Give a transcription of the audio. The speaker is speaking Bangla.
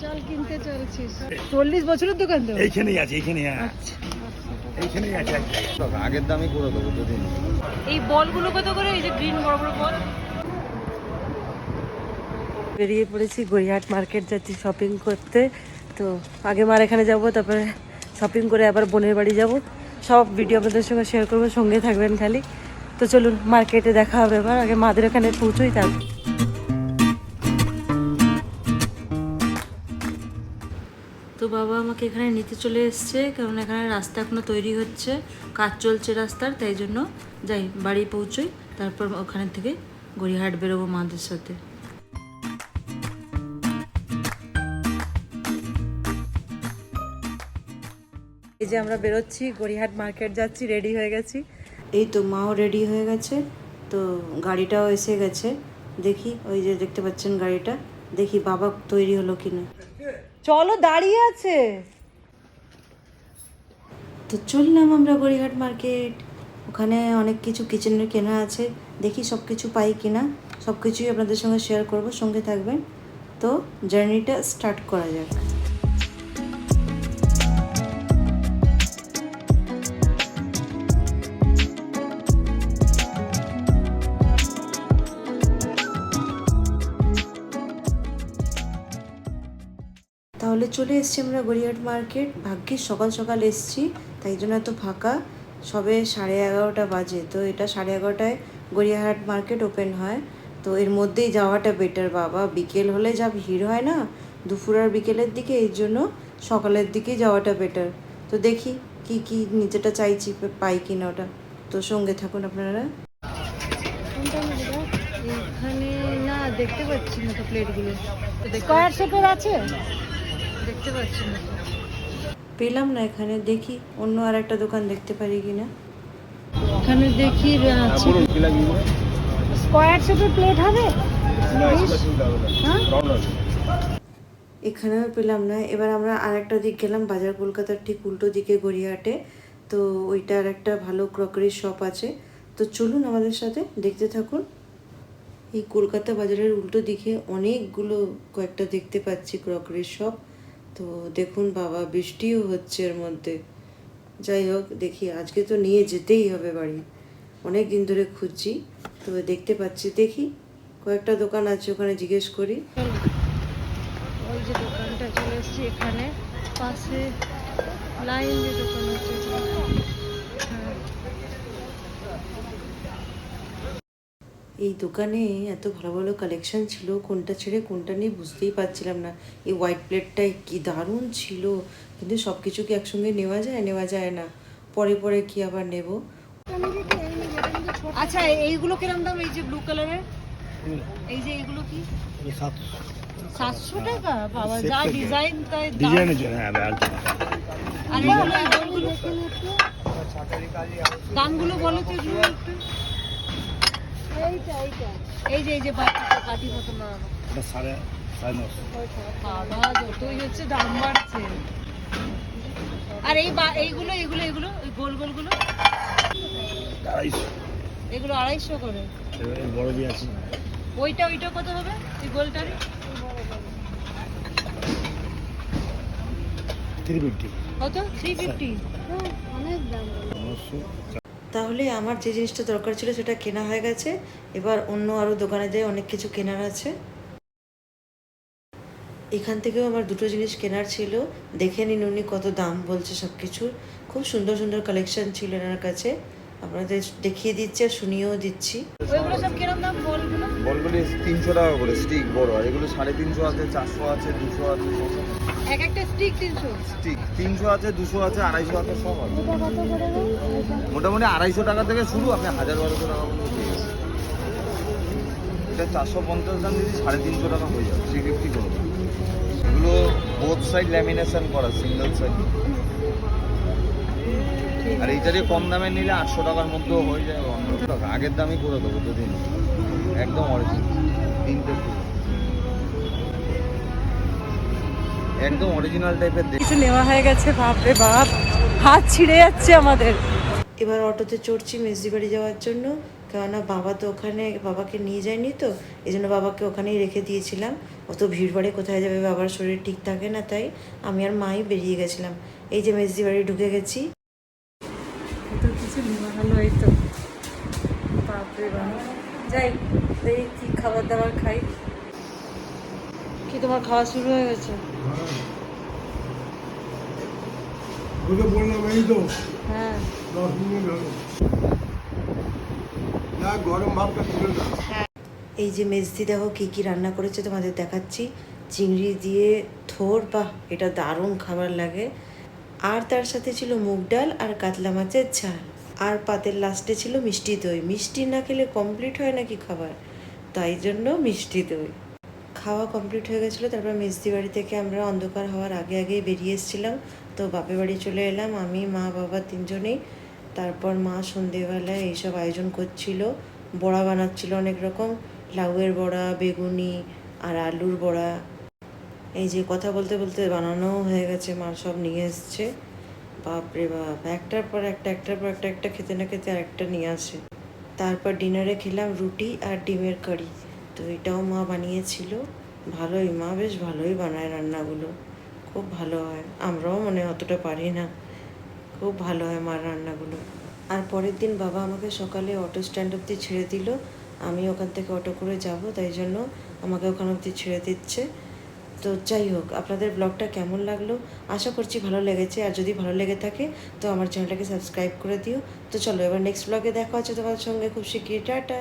চাল কিনতে চলছিস? 40 বছরের দোকান তো এইখানেই আছে, এইখানে এইখানেই আছে। আগের দামই করে দেবো দুদিন। এই বলগুলো কত করে? এই যে গ্রিন বড় বড় বল। বেরিয়ে পড়েছি, গড়িয়াহাট মার্কেট যাচ্ছি শপিং করতে। তো আগে মার এখানে যাব, তারপরে শপিং করে আবার বোনের বাড়ি যাব। সব ভিডিও আপনাদের সঙ্গে শেয়ার করবো, সঙ্গে থাকবেন খালি। তো চলুন মার্কেটে দেখা হবে এবার, আগে মাদের এখানে পৌঁছোই তারপর। তো বাবা আমাকে এখানে নিতে চলে এসছে, কারণ এখানে রাস্তা এখনো তৈরি হচ্ছে, কাজ চলছে রাস্তার, তাই জন্য যাই বাড়ি পৌঁছোই, তারপর ওখানে থেকে গড়িয়াহাট বেরোবো মাদের সাথে। এই যে আমরা বেরোচ্ছি, গড়িয়াহাট মার্কেট যাচ্ছি, রেডি হয়ে গেছি। এই তো মাও রেডি হয়ে গেছে, তো গাড়িটাও এসে গেছে। দেখি ওই যে দেখতে পাচ্ছেন গাড়িটা, দেখি বাবা তৈরি হলো কিনা। চলো, দাঁড়িয়ে আছে। তো চললাম আমরা গড়িয়াহাট মার্কেট, ওখানে অনেক কিছু কিচেনের কেনা আছে, দেখি সব কিছু পাই কিনা। সব কিছুই আপনাদের সঙ্গে শেয়ার করব, সঙ্গে থাকবেন। তো জার্নিটা স্টার্ট করা যাক। তাহলে চলে এসেছি আমরা গড়িয়াহাট মার্কেট। ভাগ্যিস সকাল সকাল এসেছি, তাই জন্য এত ফাঁকা। সবে 11:30 বাজে, তো এটা 11:30টায় গড়িয়াহাট মার্কেট ওপেন হয়। তো এর মধ্যেই যাওয়াটা বেটার বাবা, বিকেল হলে যা ভিড় হয় না, দুপুর আর বিকেলের দিকে, এই জন্য সকালের দিকেই যাওয়াটা বেটার। তো দেখি কি কি যেটা চাইছি পাই কিনা ওটা। তো সঙ্গে থাকুন আপনারা। এখানে না দেখতে পাচ্ছি না তো প্লেটগুলো, স্কয়ার শেপের আছে, দেখতে পাচ্ছি না, পেলাম না এখানে। দেখি অন্য আর একটা দোকান দেখতে পারি কিনা। এখানে দেখি স্কয়ার শেপের প্লেট হবে, এখানেও পেলাম না। এবার আমরা আরেকটা দিক গেলাম, বাজার কলকাতার ঠিক উল্টো দিকে গড়িয়াহাটে। তো ওইটা আর একটা ভালো ক্রকারি শপ আছে। তো চলুন আমাদের সাথে, দেখতে থাকুন। এই কলকাতা বাজারের উল্টো দিকে অনেকগুলো কয়েকটা দেখতে পাচ্ছি ক্রকারি শপ। তো দেখুন বাবা, বৃষ্টিও হচ্ছে এর মধ্যে। যাই হোক, দেখি আজকে তো নিয়ে যেতেই হবে বাড়ি, অনেক দিন ধরে খুঁজছি। তো দেখতে পাচ্ছি, দেখি কয়েকটা দোকান আছে, ওখানে জিজ্ঞেস করি। ওই যে দোকানটা চলে এসেছি, এখানে পাশে লাইন যে দোকান আছে। এই দোকানে এত ভালো ভালো কালেকশন ছিল, কোনটা ছেড়ে কোনটা নিয়ে বুঝতেই পারছিলাম না। এই হোয়াইট প্লেটটাই কি দারুণ ছিল, কিন্তু সব কিছু কি একসঙ্গে নেওয়া যায়? নেওয়া যায় না, পরে পরে কি আবার নেব। আচ্ছা, এইগুলো কিরম দাম? এই যে ব্লু কালারের, এই যে এগুলো কি 700 টাকা? বাবা, যা ডিজাইন তাই ডিজাইনের জন্য। আর এইগুলো দামগুলো বলো তো একটু। এই যে বাটি মতো না, বাবা যতই হচ্ছে দাম বাড়ছে। আর এইগুলো এগুলো এগুলো ওই গোল গোলগুলো এগুলো 250 করে। বড় বি আছে, ওইটা কত হবে? এই গোলটার 350 কত? 350? অনেক দাম। তাহলে আমার যে জিনিসটা দরকার ছিল সেটা কেনা হয়ে গেছে। এবার অন্য আরও দোকানে যাই, অনেক কিছু কেনার আছে। এখান থেকেও আমার দুটো জিনিস কেনার ছিল, দেখে নিন উনি কত দাম বলছে সব কিছুর। খুব সুন্দর সুন্দর কালেকশন ছিল এনার কাছে, আপনাদের দেখিয়ে দিচ্ছি আর শুনিয়েও দিচ্ছি। ওইগুলো সব কিরকম দাম বলগুলো? বলগুলি 300 টাকা করে স্টিক বড়, আর এগুলো 350 আছে, 400 আছে, 200 আছে। এক একটা স্টিক 300? স্টিক 300 আছে, 200 আছে, 250 আছে, সব আছে। মোটামুটি 250 টাকা থেকে শুরু, আপনি 1000-1200 টাকা পর্যন্ত পেয়ে যাবেন। এটা 450 দাম দিদি 350 টাকা হয়ে যাবে, 350 করে। এগুলো বোথ সাইড ল্যামিনেশন করা, সিঙ্গেল সাইড। আর এইটারে কম দামে নিলে 800 টাকার মধ্যেও হয়ে যায়। আগের দামই করে দেবো দুদিন, একদম অরিজিনাল, 3টে একদম অরিজিনাল টাইপের কিছু নেওয়া হয়ে গেছে। বাপরে বাপ, হাত ছিঁড়ে যাচ্ছে আমাদের। এবার অটোতে চড়ছি মেজদি বাড়ি যাওয়ার জন্য, কেননা বাবা তো ওখানে, বাবাকে নিয়ে যায়নি, তো এই জন্য বাবাকে ওখানেই রেখে দিয়েছিলাম। অত ভিড় বাড়ি কোথায় যাবে, বাবার শরীর ঠিক থাকে না, তাই আমি আর মাই বেরিয়ে গেছিলাম। এই যে মেজদি বাড়ি ঢুকে গেছি। তো কিছু ভালো এই তো বাপরে বাপ। যাই দেখি কি খাবার দাবার খাই। কি তোমার খাওয়া শুরু হয়ে গেছে? ওকে বললাম এই তো হ্যাঁ 10 মিনিট হলো। না গরম ভাবটা ছিল না। এই যে মেজদি দেখো কী কী রান্না করেছে তোমাদের দেখাচ্ছি। চিংড়ি দিয়ে থোর, বাহ এটা দারুণ খাবার লাগে। আর তার সাথে ছিল মুগ ডাল আর কাতলা মাছের ঝাল। আর পাতের লাস্টে ছিল মিষ্টি দই। মিষ্টি না খেলে কমপ্লিট হয় নাকি খাবার, তাই জন্য মিষ্টি দই। খাওয়া কমপ্লিট হয়ে গেছিলো। তারপর মেজদি বাড়ি থেকে আমরা অন্ধকার হওয়ার আগে আগেই বেরিয়ে এসেছিলাম। তো বাপের বাড়ি চলে এলাম, আমি মা বাবা তিনজনেই। তারপর মা সন্ধেবেলায় এইসব আয়োজন করছিল, বড়া বানাচ্ছিল অনেক রকম, লাউয়ের বড়া, বেগুনি আর আলুর বড়া। এই যে কথা বলতে বলতে বানানোও হয়ে গেছে, মা সব নিয়ে এসছে। বাপরে বাপ, একটার পর একটা খেতে না খেতে আরেকটা নিয়ে আসে। তারপর ডিনারে খেলাম রুটি আর ডিমের কারি। তো এটাও মা বানিয়েছিল। ভালোই, মা বেশ ভালোই বানায় রান্নাগুলো, খুব ভালো হয়। আমরাও মনে অতটা পারি না, খুব ভালো হয় মার রান্নাগুলো। আর পরের দিন বাবা আমাকে সকালে অটো স্ট্যান্ড অবধি ছেড়ে দিল। আমি ওখান থেকে অটো করে যাব, তাই জন্য আমাকে ওখান অবধি ছেড়ে দিচ্ছে। তো যাই হোক, আপনাদের ব্লগটা কেমন লাগলো আশা করছি ভালো লেগেছে। আর যদি ভালো লেগে থাকে তো আমার চ্যানেলটাকে সাবস্ক্রাইব করে দিও। তো চলো এবার নেক্সট ব্লগে দেখা হচ্ছে তোমাদের সঙ্গে খুব শিগগিরই। টাটা।